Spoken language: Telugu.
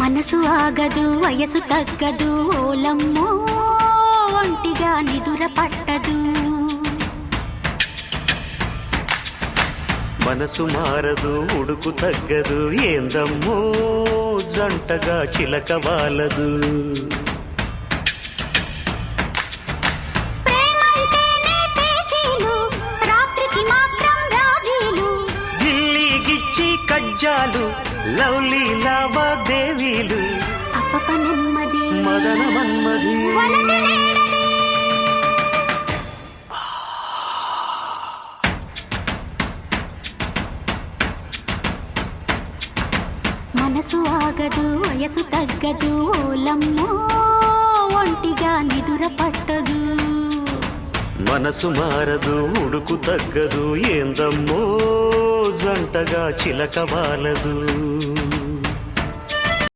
మనసు ఆగదు వయసు తగ్గదు ఓలమ్మో ఒంటిగా నిదుర పట్టదు మనసు మారదు ఉడుకు తగ్గదు ఏందమ్మో జంటగా చిలక వాలదు గిల్లి కజ్జాలు లవ్లీ లావాదేవీలు అప్పప నెమ్మది మదన మన్మది మనసు ఆగదు వయసు తగ్గదు ఓలమ్మో ఒంటిగా నిదుర పట్టదు మనసు మారదు ఉడుకు తగ్గదు ఏందమ్మో జంటగా చిలక వాలదు